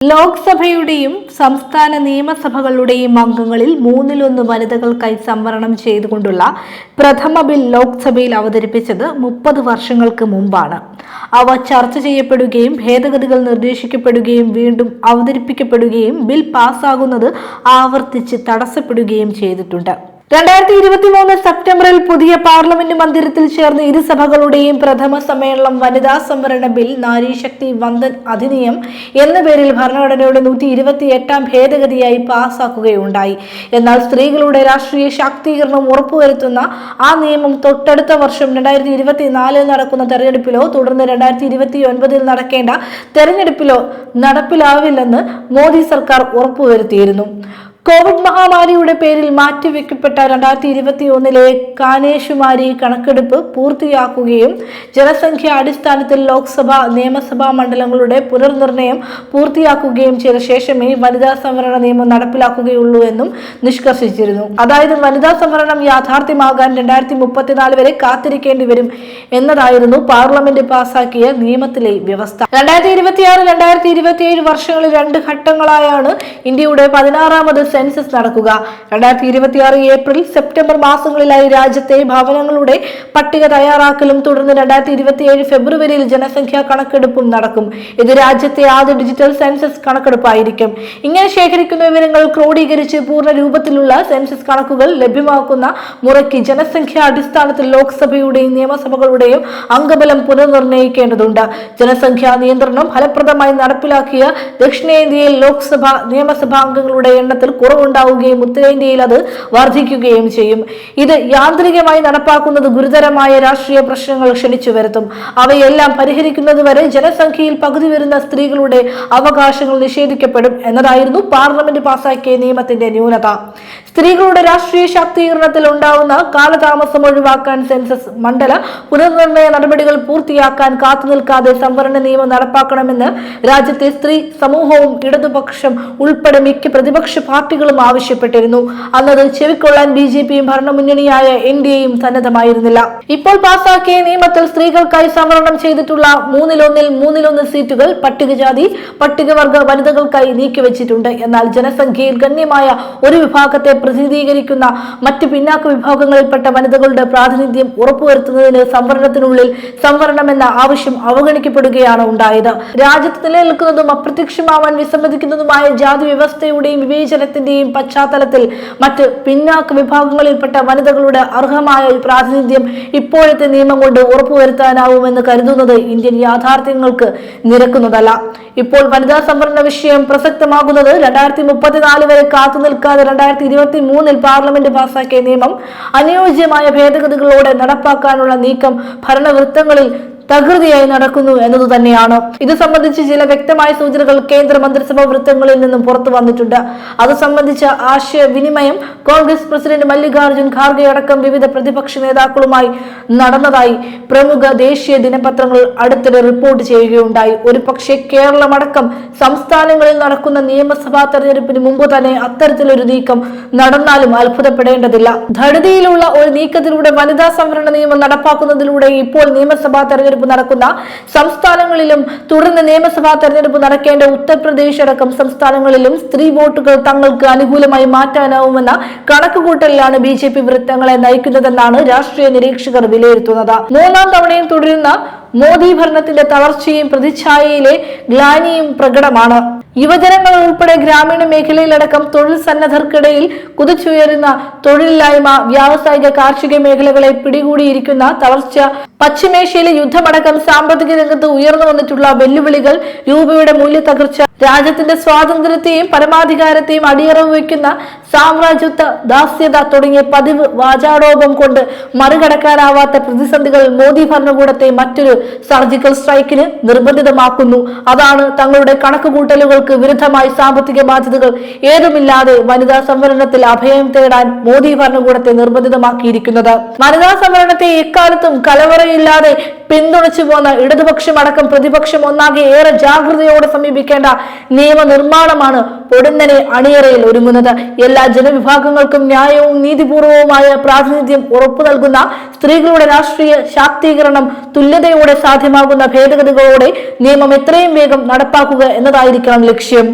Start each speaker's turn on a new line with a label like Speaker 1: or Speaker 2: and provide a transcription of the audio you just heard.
Speaker 1: ലോക്സഭയുടെയും സംസ്ഥാന നിയമസഭകളുടെയും അംഗങ്ങളിൽ 1/3 വനിതകൾക്കായി സംവരണം ചെയ്തുകൊണ്ടുള്ള പ്രഥമ ബിൽ ലോക്സഭയിൽ അവതരിപ്പിച്ചത് 30 വർഷങ്ങൾക്ക് മുമ്പാണ്. അവ ചർച്ച ചെയ്യപ്പെടുകയും ഭേദഗതികൾ നിർദ്ദേശിക്കപ്പെടുകയും വീണ്ടും അവതരിപ്പിക്കപ്പെടുകയും ബിൽ പാസ്സാകുന്നത് ആവർത്തിച്ച് തടസ്സപ്പെടുകയും ചെയ്തിട്ടുണ്ട്. 2023 സെപ്റ്റംബറിൽ പുതിയ പാർലമെന്റ് മന്ദിരത്തിൽ ചേർന്ന ഇരുസഭകളുടെയും പ്രഥമ സമ്മേളനം വനിതാ സംവരണ ബിൽ നാരീശക്തി വന്ദൻ അധിനിയം എന്ന പേരിൽ ഭരണഘടനയുടെ 128ാം ഭേദഗതിയായി പാസ്സാക്കുകയുണ്ടായി. എന്നാൽ സ്ത്രീകളുടെ രാഷ്ട്രീയ ശാക്തീകരണം ഉറപ്പുവരുത്തുന്ന ആ നിയമം തൊട്ടടുത്ത വർഷം 2024 നടക്കുന്ന തെരഞ്ഞെടുപ്പിലോ തുടർന്ന് 2029 നടക്കേണ്ട തെരഞ്ഞെടുപ്പിലോ നടപ്പിലാവില്ലെന്ന് മോദി സർക്കാർ ഉറപ്പുവരുത്തിയിരുന്നു. കോവിഡ് മഹാമാരിയുടെ പേരിൽ മാറ്റിവെക്കപ്പെട്ട 2021 കാനേഷുമാരി കണക്കെടുപ്പ് പൂർത്തിയാക്കുകയും ജനസംഖ്യാ അടിസ്ഥാനത്തിൽ ലോക്സഭ നിയമസഭാ മണ്ഡലങ്ങളുടെ പുനർനിർണയം പൂർത്തിയാക്കുകയും ചെയ്ത ശേഷമേ വനിതാ സംവരണ നിയമം നടപ്പിലാക്കുകയുള്ളൂ എന്നും നിഷ്കർഷിച്ചിരുന്നു. അതായത് വനിതാ സംവരണം യാഥാർത്ഥ്യമാകാൻ 2034 വരെ കാത്തിരിക്കേണ്ടി വരും എന്നതായിരുന്നു പാർലമെന്റ് പാസാക്കിയ നിയമത്തിലെ വ്യവസ്ഥ. 2026-2027 വർഷങ്ങളിൽ 2 ഘട്ടങ്ങളായാണ് ഇന്ത്യയുടെ 16ാമത് സെൻസസ് നടക്കുക. 2026 ഏപ്രിൽ സെപ്റ്റംബർ മാസങ്ങളിലായി രാജ്യത്തെ ഭവനങ്ങളുടെ പട്ടിക തയ്യാറാക്കലും തുടർന്ന് 2027 ഫെബ്രുവരിയിൽ ജനസംഖ്യാ കണക്കെടുപ്പും നടക്കും. ഇത് രാജ്യത്തെ ആദ്യ ഡിജിറ്റൽ സെൻസസ് കണക്കെടുപ്പായിരിക്കും. ഇങ്ങനെ ശേഖരിക്കുന്ന വിവരങ്ങൾ ക്രോഡീകരിച്ച് പൂർണ്ണ രൂപത്തിലുള്ള സെൻസസ് കണക്കുകൾ ലഭ്യമാക്കുന്ന മുറയ്ക്ക് ജനസംഖ്യാ അടിസ്ഥാനത്തിൽ ലോക്സഭയുടെയും നിയമസഭകളുടെയും അംഗബലം പുനർനിർണയിക്കേണ്ടതുണ്ട്. ജനസംഖ്യാ നിയന്ത്രണം ഫലപ്രദമായി നടപ്പിലാക്കിയ ദക്ഷിണേന്ത്യയിൽ ലോക്സഭ നിയമസഭാ അംഗങ്ങളുടെ എണ്ണത്തിൽ കുറവുണ്ടാവുകയും ഉത്തരേന്ത്യയിൽ അത് വർദ്ധിക്കുകയും ചെയ്യും. ഇത് യാന്ത്രികമായി നടപ്പാക്കുന്നത് ഗുരുതരമായ രാഷ്ട്രീയ പ്രശ്നങ്ങൾ ക്ഷണിച്ചു വരുത്തും. അവയെല്ലാം പരിഹരിക്കുന്നതുവരെ ജനസംഖ്യയിൽ പകുതി വരുന്ന സ്ത്രീകളുടെ അവകാശങ്ങൾ നിഷേധിക്കപ്പെടും എന്നതായിരുന്നു പാർലമെന്റ് പാസാക്കിയ നിയമത്തിന്റെ ന്യൂനത. സ്ത്രീകളുടെ രാഷ്ട്രീയ ശാക്തീകരണത്തിൽ ഉണ്ടാവുന്ന കാലതാമസം ഒഴിവാക്കാൻ സെൻസസ് മണ്ഡല പുനർനിർണയ നടപടികൾ പൂർത്തിയാക്കാൻ കാത്തുനിൽക്കാതെ സംവരണ നിയമം നടപ്പാക്കണമെന്ന് രാജ്യത്തെ സ്ത്രീ സമൂഹവും ഇടതുപക്ഷം ഉൾപ്പെടെ മിക്ക പ്രതിപക്ഷ പാർട്ടികളും ആവശ്യപ്പെട്ടിരുന്നു. അന്നത് ചെവിക്കൊള്ളാൻ BJPയും ഭരണമുന്നണിയായ NDAയും സന്നദ്ധമായിരുന്നില്ല. ഇപ്പോൾ പാസാക്കിയ നിയമത്തിൽ സ്ത്രീകൾക്കായി സംവരണം ചെയ്തിട്ടുള്ള 1/3 സീറ്റുകൾ പട്ടികജാതി പട്ടികവർഗ വനിതകൾക്കായി നീക്കിവച്ചിട്ടുണ്ട്. എന്നാൽ ജനസംഖ്യയിൽ ഗണ്യമായ ഒരു വിഭാഗത്തെ പ്രതിനിധീകരിക്കുന്ന മറ്റ് പിന്നാക്ക വിഭാഗങ്ങളിൽപ്പെട്ട വനിതകളുടെ പ്രാതിനിധ്യം ഉറപ്പുവരുത്തുന്നതിന് സംവരണത്തിനുള്ളിൽ സംവരണം എന്ന ആവശ്യം അവഗണിക്കപ്പെടുകയാണ് ഉണ്ടായത്. രാജ്യത്ത് നിലനിൽക്കുന്നതും അപ്രത്യക്ഷമാവാൻ വിസമ്മതിക്കുന്നതുമായ ജാതി വ്യവസ്ഥയുടെയും വിവേചനത്തിന്റെയും പശ്ചാത്തലത്തിൽ മറ്റ് പിന്നാക്ക വിഭാഗങ്ങളിൽപ്പെട്ട വനിതകളുടെ അർഹമായ പ്രാതിനിധ്യം ഇപ്പോഴത്തെ നിയമം കൊണ്ട് ഉറപ്പുവരുത്താനാവുമെന്ന് കരുതുന്നത് ഇന്ത്യൻ യാഥാർത്ഥ്യങ്ങൾക്ക് നിരക്കുന്നതല്ല. ഇപ്പോൾ വനിതാ സംവരണ വിഷയം പ്രസക്തമാകുന്നത് 2034 വരെ കാത്തുനിൽക്കാതെ 2023 പാർലമെന്റ് പാസാക്കിയ നിയമം അനുയോജ്യമായ ഭേദഗതികളോടെ നടപ്പാക്കാനുള്ള നീക്കം ഭരണവൃത്തങ്ങളിൽ തകൃതിയായി നടക്കുന്നു എന്നതു തന്നെയാണ്. ഇത് സംബന്ധിച്ച് ചില വ്യക്തമായ സൂചനകൾ കേന്ദ്ര മന്ത്രിസഭാ വൃത്തങ്ങളിൽ നിന്നും പുറത്തു വന്നിട്ടുണ്ട്. അത് സംബന്ധിച്ച ആശയവിനിമയം കോൺഗ്രസ് പ്രസിഡന്റ് മല്ലികാർജുൻ ഖാർഗെ അടക്കം വിവിധ പ്രതിപക്ഷ നേതാക്കളുമായി നടന്നതായി പ്രമുഖ ദേശീയ ദിനപത്രങ്ങൾ അടുത്തിടെ റിപ്പോർട്ട് ചെയ്യുകയുണ്ടായി. ഒരു പക്ഷേ കേരളമടക്കം സംസ്ഥാനങ്ങളിൽ നടക്കുന്ന നിയമസഭാ തെരഞ്ഞെടുപ്പിന് മുമ്പ് തന്നെ അത്തരത്തിലൊരു നീക്കം നടന്നാലും അത്ഭുതപ്പെടേണ്ടതില്ല. ധൃതിയിലുള്ള ഒരു നീക്കത്തിലൂടെ വനിതാ സംവരണ നിയമം നടപ്പാക്കുന്നതിലൂടെ ഇപ്പോൾ നിയമസഭാ തെരഞ്ഞെടുപ്പ് നടക്കുന്ന സംസ്ഥാനങ്ങളിലും തുടർന്ന് നിയമസഭാ തെരഞ്ഞെടുപ്പ് നടക്കേണ്ട ഉത്തർപ്രദേശ് അടക്കം സംസ്ഥാനങ്ങളിലും സ്ത്രീ വോട്ടുകൾ തങ്ങൾക്ക് അനുകൂലമായി മാറ്റാനാവുമെന്ന കണക്കുകൂട്ടലിലാണ് BJP വൃത്തങ്ങളെ നയിക്കുന്നതെന്നാണ് രാഷ്ട്രീയ നിരീക്ഷകർ വിലയിരുത്തുന്നത്. 3ാം തവണയും തുടരുന്ന മോദി ഭരണത്തിന്റെ തളർച്ചയും പ്രതിച്ഛായയിലെ ഗ്ലാനിയും പ്രകടമാണ്. യുവജനങ്ങൾ ഉൾപ്പെടെ ഗ്രാമീണ മേഖലയിലടക്കം തൊഴിൽ സന്നദ്ധർക്കിടയിൽ കുതിച്ചുയരുന്ന തൊഴിലില്ലായ്മ, വ്യാവസായിക കാർഷിക മേഖലകളെ പിടികൂടിയിരിക്കുന്ന തളർച്ച, പശ്ചിമേഷ്യയിലെ യുദ്ധമടക്കം സാമ്പത്തിക രംഗത്ത് ഉയർന്നു വന്നിട്ടുള്ള വെല്ലുവിളികൾ, രൂപയുടെ മൂല്യത്തകർച്ച, രാജ്യത്തിന്റെ സ്വാതന്ത്ര്യത്തെയും പരമാധികാരത്തെയും അടിയറവ് വയ്ക്കുന്ന സാമ്രാജ്യത്വ ദാസ്യത തുടങ്ങിയ പതിവ് വാചാടോപം കൊണ്ട് മറികടക്കാനാവാത്ത പ്രതിസന്ധികൾ മോദി ഭരണകൂടത്തെ മറ്റൊരു സർജിക്കൽ സ്ട്രൈക്കിന് നിർബന്ധിതമാക്കുന്നു. അതാണ് തങ്ങളുടെ കണക്കുകൂട്ടലുകൾക്ക് വിരുദ്ധമായി സാമ്പത്തിക ബാധ്യതകൾ ഏതുമില്ലാതെ വനിതാ സംവരണത്തിൽ അഭയം തേടാൻ മോദി ഭരണകൂടത്തെ നിർബന്ധിതമാക്കിയിരിക്കുന്നത്. വനിതാ സംവരണത്തെ എക്കാലത്തും കലവറയില്ലാതെ പിന്തുണച്ചു പോന്ന ഇടതുപക്ഷം അടക്കം പ്രതിപക്ഷം ഒന്നാകെ ഏറെ ജാഗ്രതയോടെ സമീപിക്കേണ്ട നിയമനിർമ്മാണമാണ് പൊടുന്നനെ അണിയറയിൽ ഒരുങ്ങുന്നത്. എല്ലാ എല്ലാ ജനവിഭാഗങ്ങൾക്കും ന്യായവും നീതിപൂർവവുമായ പ്രാതിനിധ്യം ഉറപ്പു നൽകുന്ന സ്ത്രീകളുടെ രാഷ്ട്രീയ ശാക്തീകരണം തുല്യതയോടെ സാധ്യമാകുന്ന ഭേദഗതികളോടെ നിയമം എത്രയും വേഗം നടപ്പാക്കുക എന്നതായിരിക്കണം ലക്ഷ്യം.